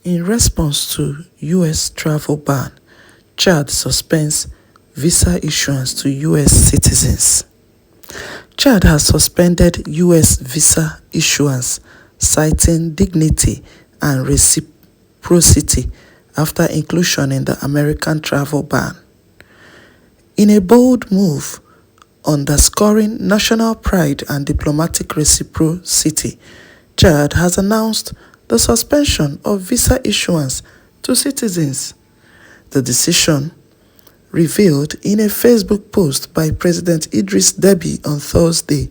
In response to U.S. travel ban, Chad suspends visa issuance to U.S. citizens. Chad has suspended U.S. visa issuance, citing dignity and reciprocity after inclusion in the American travel ban. In a bold move, underscoring national pride and diplomatic reciprocity, Chad has announced the suspension of visa issuance to citizens. The decision, revealed in a Facebook post by President Idriss Deby on Thursday,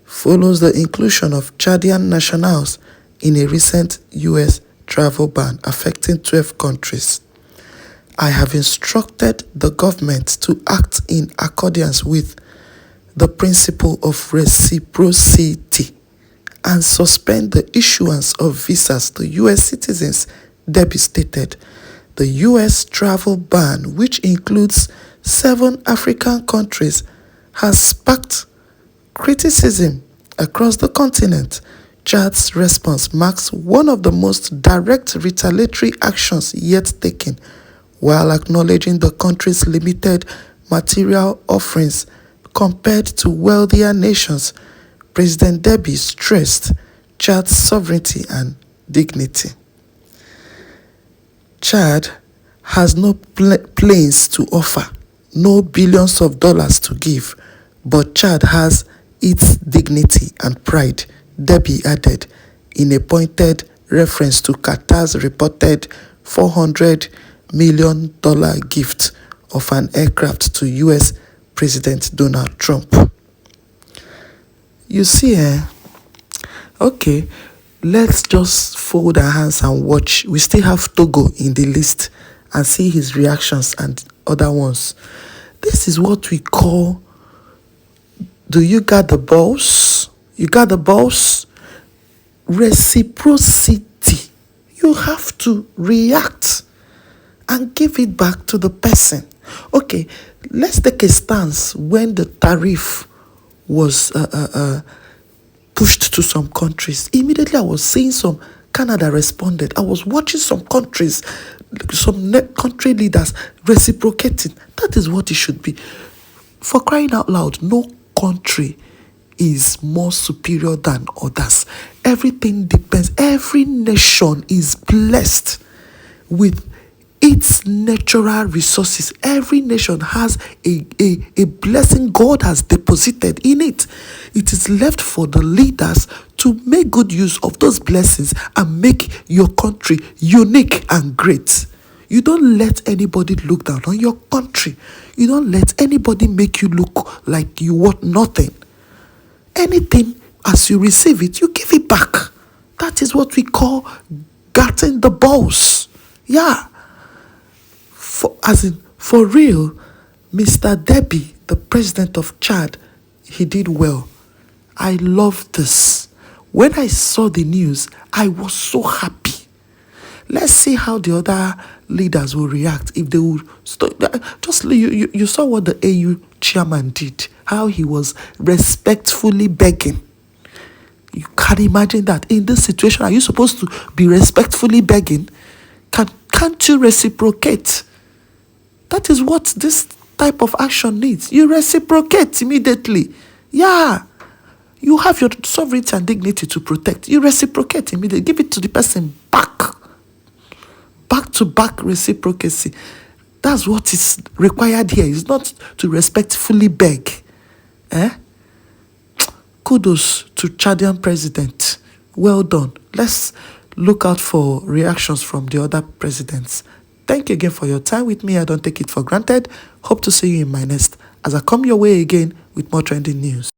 follows the inclusion of Chadian nationals in a recent U.S. travel ban affecting 12 countries. I have instructed the government to act in accordance with the principle of reciprocity and suspend the issuance of visas to U.S. citizens, Deby stated. The U.S. travel ban, which includes 7 African countries, has sparked criticism across the continent. Chad's response marks one of the most direct retaliatory actions yet taken, while acknowledging the country's limited material offerings compared to wealthier nations. President Deby stressed Chad's sovereignty and dignity. Chad has no planes to offer, no billions of dollars to give, but Chad has its dignity and pride, Deby added, in a pointed reference to Qatar's reported $400 million gift of an aircraft to U.S. President Donald Trump. You see, okay, let's just fold our hands and watch. We still have Togo in the list and see his reactions and other ones. This is what we call, do you got the balls? You got the balls? Reciprocity. You have to react and give it back to the person. Okay, let's take a stance when the tariff was pushed to some countries. Immediately I was seeing some, Canada responded. I was watching some countries, some country leaders reciprocating. That is what it should be. For crying out loud, no country is more superior than others. Everything depends. Every nation is blessed with its natural resources. Every nation has a blessing God has deposited in it. It is left for the leaders to make good use of those blessings and make your country unique and great. You don't let anybody look down on your country. You don't let anybody make you look like you want nothing. Anything, as you receive it, you give it back. That is what we call getting the balls. Yeah. For real, Mr. Deby, the president of Chad, he did well. I love this. When I saw the news, I was so happy. Let's see how the other leaders will react if they will just you saw what the AU chairman did, how he was respectfully begging. You can imagine that in this situation, are you supposed to be respectfully begging? Can't you reciprocate? That is what this type of action needs. You reciprocate immediately. Yeah. You have your sovereignty and dignity to protect. You reciprocate immediately. Give it to the person back. Back-to-back reciprocity. That's what is required here. It's not to respectfully beg. Kudos to Chadian President. Well done. Let's look out for reactions from the other presidents. Thank you again for your time with me. I don't take it for granted. Hope to see you in my next as I come your way again with more trending news.